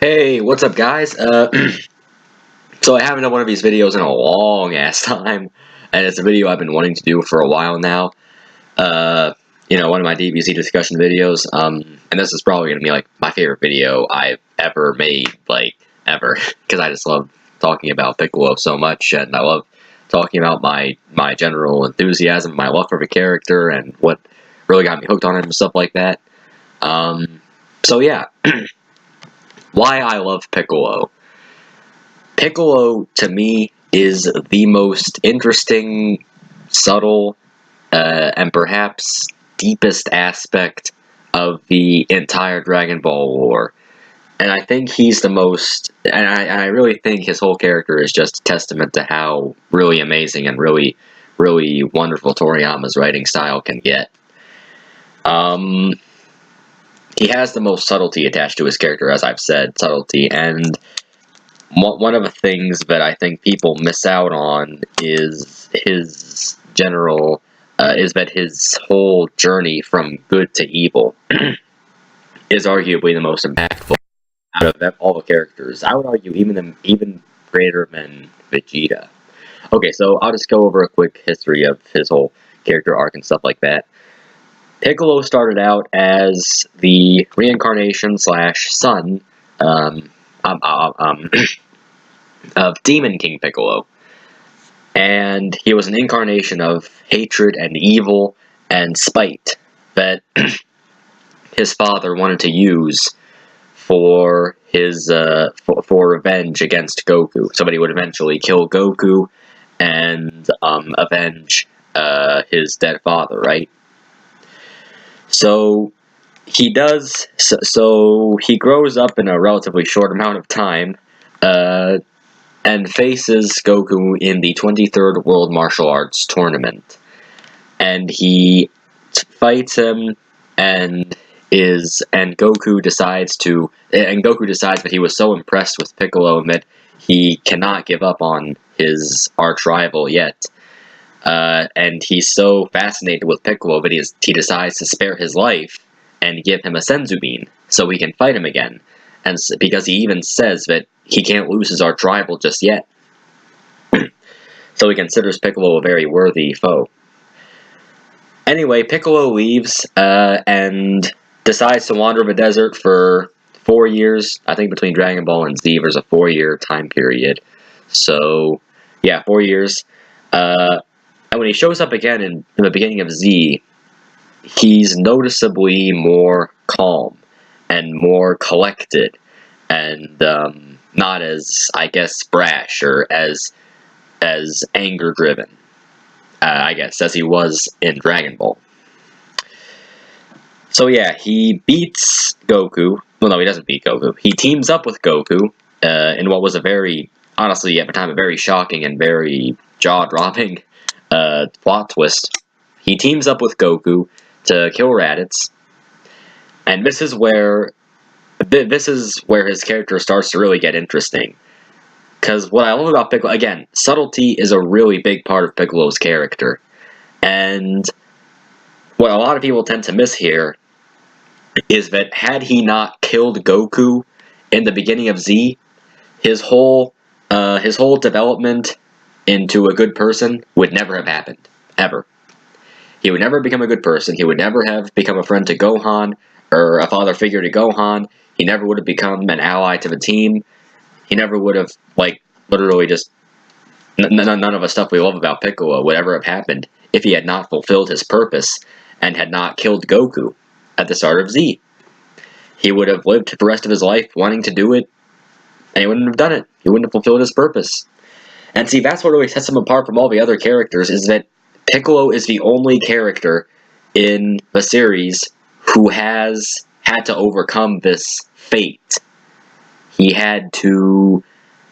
Hey, what's up, guys? So I haven't done one of these videos in a long ass time, and it's a video I've been wanting to do for a while now. One of my DBC discussion videos. And this is probably gonna be like my favorite video I've ever made, like ever, because I just love talking about Piccolo so much, and I love talking about my general enthusiasm, my love for the character, and what really got me hooked on him and stuff like that. So yeah. Why I love Piccolo. Piccolo, to me, is the most interesting, subtle, and perhaps deepest aspect of the entire Dragon Ball lore. And I think he's the most, and I really think his whole character is just a testament to how really amazing and really, really wonderful Toriyama's writing style can get. He has the most subtlety attached to his character, as I've said, subtlety, and one of the things that I think people miss out on is his general, is that his whole journey from good to evil is arguably the most impactful out of all the characters. I would argue even greater than Vegeta. Okay, so I'll just go over a quick history of his whole character arc and stuff like that. Piccolo started out as the reincarnation / son of Demon King Piccolo. And he was an incarnation of hatred and evil and spite that his father wanted to use for his for revenge against Goku. Somebody would eventually kill Goku and avenge his dead father, right? So he does. So he grows up in a relatively short amount of time, and faces Goku in the 23rd World Martial Arts Tournament. And he fights him, and Goku decides that he was so impressed with Piccolo that he cannot give up on his arch rival yet. And he's so fascinated with Piccolo that he decides to spare his life and give him a Senzu Bean so he can fight him again. And because he even says that he can't lose his arch rival just yet. So he considers Piccolo a very worthy foe. Anyway, Piccolo leaves and decides to wander the desert for 4 years. I think between Dragon Ball and Z, there's a 4-year time period. So, yeah, 4 years. And when he shows up again in the beginning of Z, he's noticeably more calm and more collected and not as, I guess, brash or as anger-driven, I guess, as he was in Dragon Ball. So yeah, he beats Goku. Well, no, he doesn't beat Goku. He teams up with Goku in what was a very, honestly, at the time, a very shocking and very jaw-dropping plot twist. He teams up with Goku to kill Raditz, and this is where his character starts to really get interesting. Because what I love about Piccolo, again, subtlety is a really big part of Piccolo's character. And what a lot of people tend to miss here is that had he not killed Goku in the beginning of Z, his whole development into a good person would never have happened. Ever. He would never become a good person. He would never have become a friend to Gohan, or a father figure to Gohan. He never would have become an ally to the team. He never would have, like, literally just... None of the stuff we love about Piccolo would ever have happened if he had not fulfilled his purpose and had not killed Goku at the start of Z. He would have lived the rest of his life wanting to do it, and he wouldn't have done it. He wouldn't have fulfilled his purpose. And see, that's what really sets him apart from all the other characters, is that Piccolo is the only character in the series who has had to overcome this fate. He had to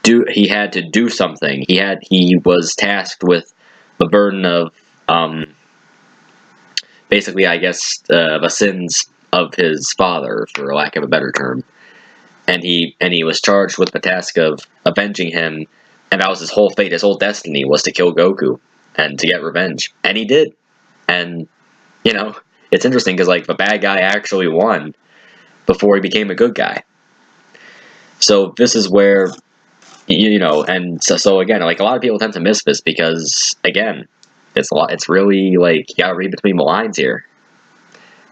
do something. He was tasked with the burden of basically, I guess, the sins of his father, for lack of a better term. And he was charged with the task of avenging him, and that was his whole fate. His whole destiny was to kill Goku and to get revenge, and he did. And it's interesting because, like, the bad guy actually won before he became a good guy. So this is where, and so again, like, a lot of people tend to miss this because, again, it's really, like, you gotta read between the lines here.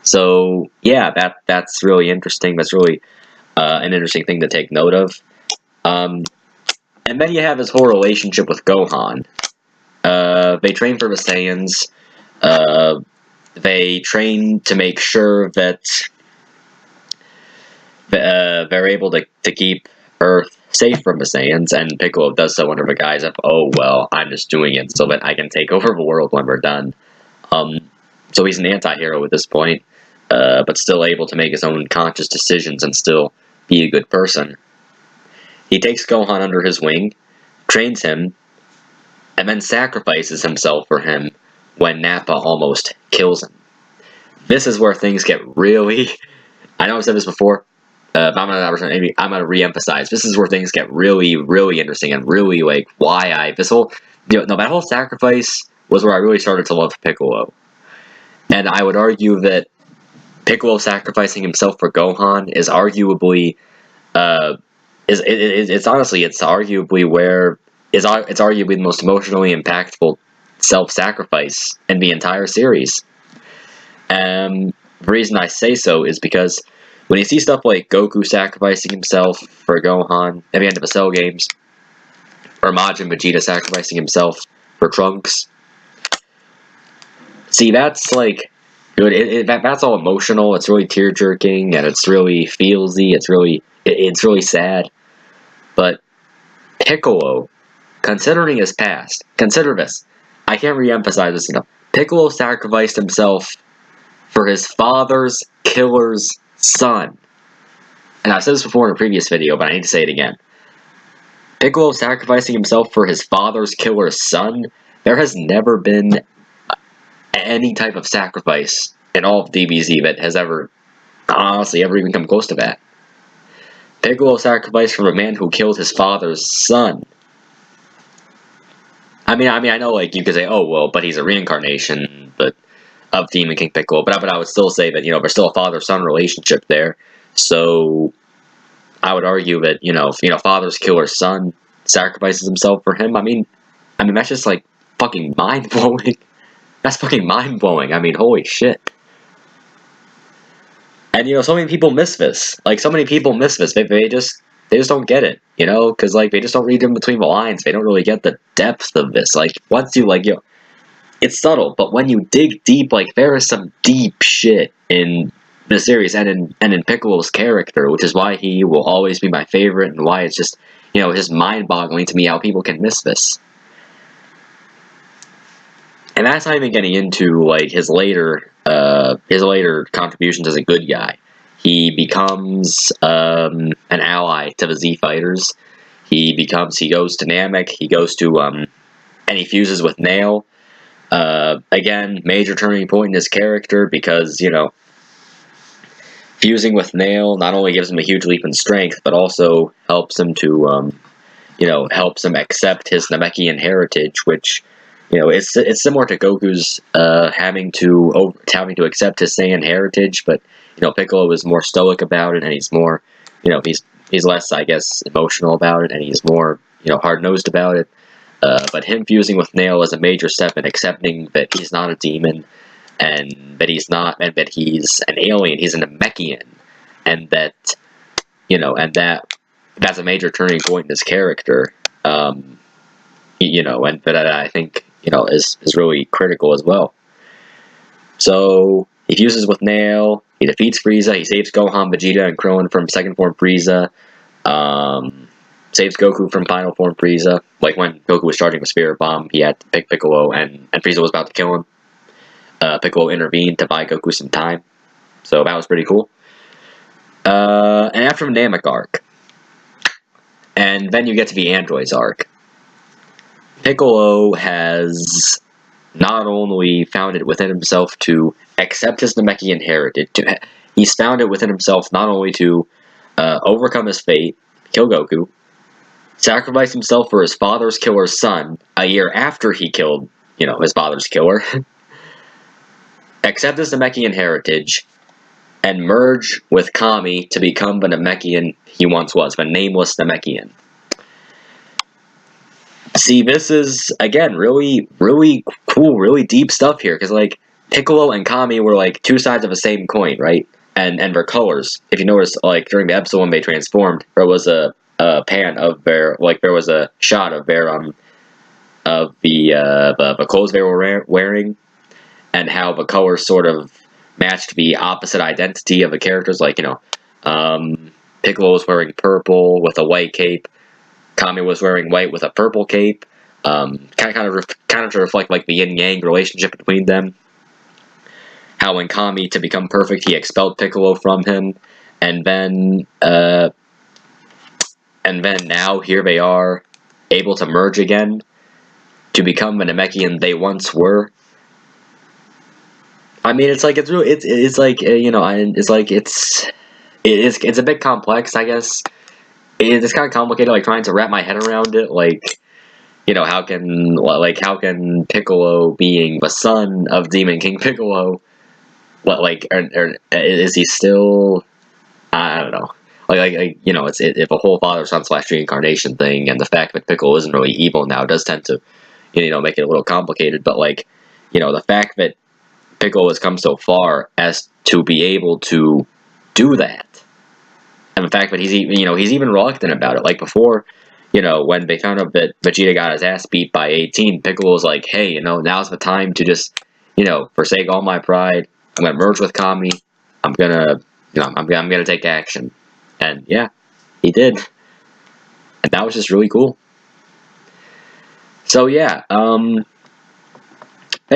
So yeah, that's really interesting. That's really an interesting thing to take note of. And then you have his whole relationship with Gohan. They train for the Saiyans. They train to make sure that they're able to keep Earth safe from the Saiyans, and Piccolo does so under the guise of, oh, well, I'm just doing it so that I can take over the world when we're done. So he's an anti-hero at this point, but still able to make his own conscious decisions and still be a good person. He takes Gohan under his wing, trains him, and then sacrifices himself for him when Nappa almost kills him. This is where things get really... I know I've said this before, but I'm gonna re-emphasize. This is where things get really, really interesting, and really, like, that whole sacrifice was where I really started to love Piccolo. And I would argue that Piccolo sacrificing himself for Gohan is arguably, it's arguably the most emotionally impactful self-sacrifice in the entire series. The reason I say so is because when you see stuff like Goku sacrificing himself for Gohan at the end of the Cell games, or Majin Vegeta sacrificing himself for Trunks, see, that's like good. That's all emotional. It's really tear-jerking, and it's really feelsy. It's really sad. But Piccolo, considering his past, consider this. I can't re-emphasize this enough. Piccolo sacrificed himself for his father's killer's son. And I've said this before in a previous video, but I need to say it again. Piccolo sacrificing himself for his father's killer's son, there has never been any type of sacrifice in all of DBZ that has ever even come close to that. Piccolo sacrificed for a man who killed his father's son. I mean, I know, like, you could say, oh, well, but he's a reincarnation, of Demon King Piccolo, but I would still say that, there's still a father-son relationship there. So I would argue that, father's killer's son sacrifices himself for him. I mean, that's just, like, fucking mind-blowing. That's fucking mind-blowing. I mean, holy shit. And, so many people miss this. Like, so many people miss this. They just don't get it, because, like, they just don't read in between the lines. They don't really get the depth of this. Like, once you, like, it's subtle, but when you dig deep, like, there is some deep shit in the series and in Piccolo's character, which is why he will always be my favorite, and why it's just, just mind-boggling to me how people can miss this. And that's not even getting into, like, his later contributions as a good guy. He becomes an ally to the Z Fighters. He goes to Namek. He goes to and he fuses with Nail. Again, major turning point in his character because, fusing with Nail not only gives him a huge leap in strength, but also helps him to, helps him accept his Namekian heritage, which, it's similar to Goku's having to accept his Saiyan heritage, but, Piccolo is more stoic about it, and he's more, he's less, I guess, emotional about it, and he's more, hard-nosed about it. But him fusing with Nail is a major step in accepting that he's not a demon, and that he's an alien, he's a Namekian, and that, that's a major turning point in his character, and that I think, is really critical as well. So, he fuses with Nail, he defeats Frieza, he saves Gohan, Vegeta, and Krillin from second form Frieza, saves Goku from final form Frieza. Like, when Goku was charging with Spirit Bomb, he had to pick Piccolo, and Frieza was about to kill him. Piccolo intervened to buy Goku some time. So that was pretty cool. And after the Namek arc, and then you get to the Androids arc, Piccolo has not only found it within himself to accept his Namekian heritage, he's found it within himself not only to overcome his fate, kill Goku, sacrifice himself for his father's killer's son a year after he killed, his father's killer, accept his Namekian heritage, and merge with Kami to become the Namekian he once was, the nameless Namekian. See, this is, again, really, really cool, really deep stuff here, because, like, Piccolo and Kami were, like, two sides of the same coin, right? And their colors. If you notice, like, during the episode when they transformed, there was a pan of their, like, there was a shot of their, of the clothes they were wearing, and how the colors sort of matched the opposite identity of the characters, like, you know, Piccolo was wearing purple with a white cape, Kami was wearing white with a purple cape, kind of to reflect like the yin-yang relationship between them. How when Kami, to become perfect, he expelled Piccolo from him, and then now here they are, able to merge again to become the Namekian they once were. I mean, it's like it's really it's like you know, it's like it's a bit complex, I guess. It's kind of complicated, like trying to wrap my head around it. Like, you know, how can Piccolo, being the son of Demon King Piccolo, is he still? I don't know. Like you know, it's a whole father son / reincarnation thing, and the fact that Piccolo isn't really evil now does tend to, you know, make it a little complicated. But like, you know, the fact that Piccolo has come so far as to be able to do that. And the fact that he's even reluctant about it. Like before, you know, when they found out that Vegeta got his ass beat by 18, Piccolo was like, hey, you know, now's the time to just, you know, forsake all my pride. I'm gonna merge with Kami. I'm gonna take action. And yeah, he did. And that was just really cool. So yeah, then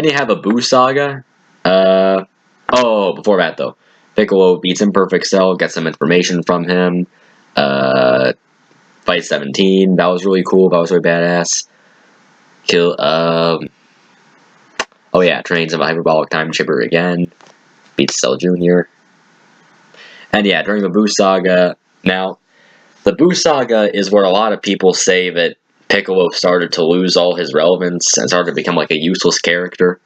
you have a Buu saga. Before that though, Piccolo beats Imperfect Cell, gets some information from him, fights 17, that was really cool, that was really badass. Trains him a hyperbolic time chamber again, beats Cell Jr. And yeah, during the Buu saga, now, the Buu saga is where a lot of people say that Piccolo started to lose all his relevance and started to become like a useless character.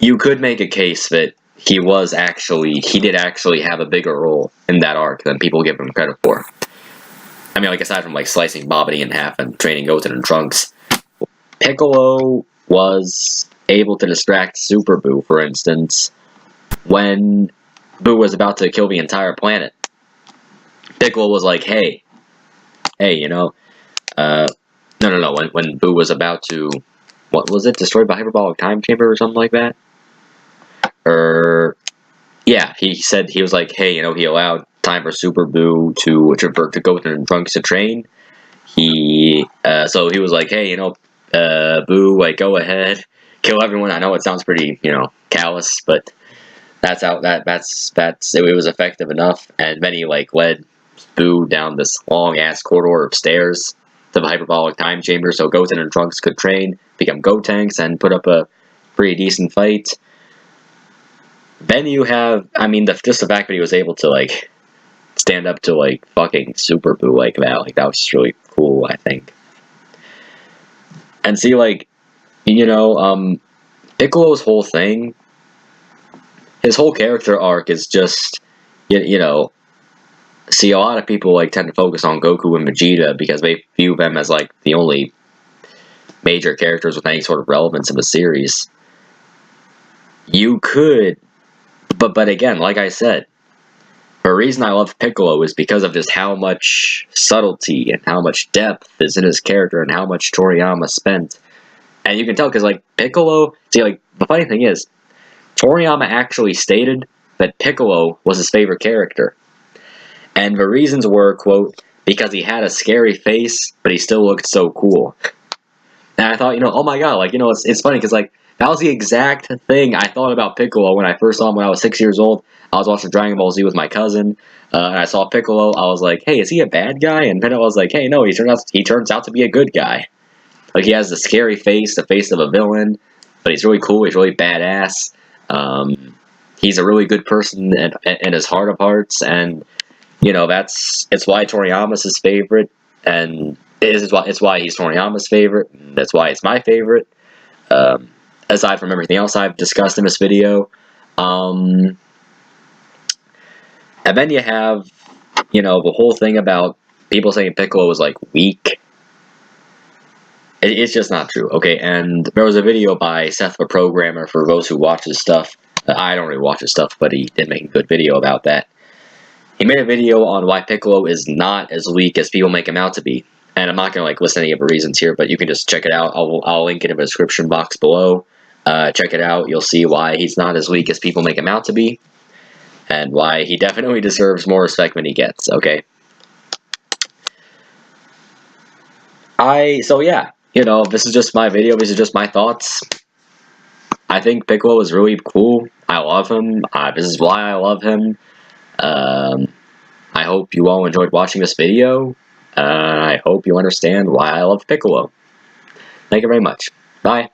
You could make a case that he did actually have a bigger role in that arc than people give him credit for. I mean, like, aside from, like, slicing Babidi in half and training Goten and Trunks, Piccolo was able to distract Super Buu, for instance, when Buu was about to kill the entire planet. Piccolo was like, hey, you know, when Buu was about to, what was it, destroyed by hyperbolic time chamber or something like that? He said, he was like, hey, you know, he allowed time for Super Buu to Goten and Trunks to train. So he was like, hey, you know, Buu, like, go ahead, kill everyone. I know it sounds pretty, you know, callous, but it was effective enough. And then he, like, led Buu down this long-ass corridor of stairs to the hyperbolic time chamber so Goten and Trunks could train, become Gotenks, and put up a pretty decent fight. Then you have, I mean, just the fact that he was able to, like, stand up to, like, fucking Super Buu like that was just really cool, I think. And see, like, you know, Piccolo's whole thing, his whole character arc is just, you know, see, a lot of people, like, tend to focus on Goku and Vegeta because they view them as, like, the only major characters with any sort of relevance in the series. You could, but again, like I said, the reason I love Piccolo is because of just how much subtlety and how much depth is in his character and how much Toriyama spent. And you can tell because, like, Piccolo, see, like, the funny thing is, Toriyama actually stated that Piccolo was his favorite character. And the reasons were, quote, because he had a scary face, but he still looked so cool. And I thought, you know, oh my god, like, you know, it's funny because, like, that was the exact thing I thought about Piccolo when I first saw him when I was 6 years old. I was watching Dragon Ball Z with my cousin, and I saw Piccolo. I was like, hey, is he a bad guy? And then I was like, hey, no, he turns out to be a good guy. Like, he has the scary face, the face of a villain, but he's really cool, he's really badass. He's a really good person in his heart of hearts, and, you know, it's why Toriyama's his favorite, and it's why he's Toriyama's favorite, and that's why it's my favorite. Aside from everything else I've discussed in this video. And then you have, you know, the whole thing about people saying Piccolo was, like, weak. It's just not true, okay? And there was a video by Seth the Programmer, for those who watch his stuff. I don't really watch his stuff, but he did make a good video about that. He made a video on why Piccolo is not as weak as people make him out to be. And I'm not going to, like, list any of the reasons here, but you can just check it out. I'll link it in the description box below. Check it out. You'll see why he's not as weak as people make him out to be. And why he definitely deserves more respect than he gets, okay? So yeah, you know, this is just my video. These are just my thoughts. I think Piccolo is really cool. I love him. This is why I love him. I hope you all enjoyed watching this video. I hope you understand why I love Piccolo. Thank you very much. Bye.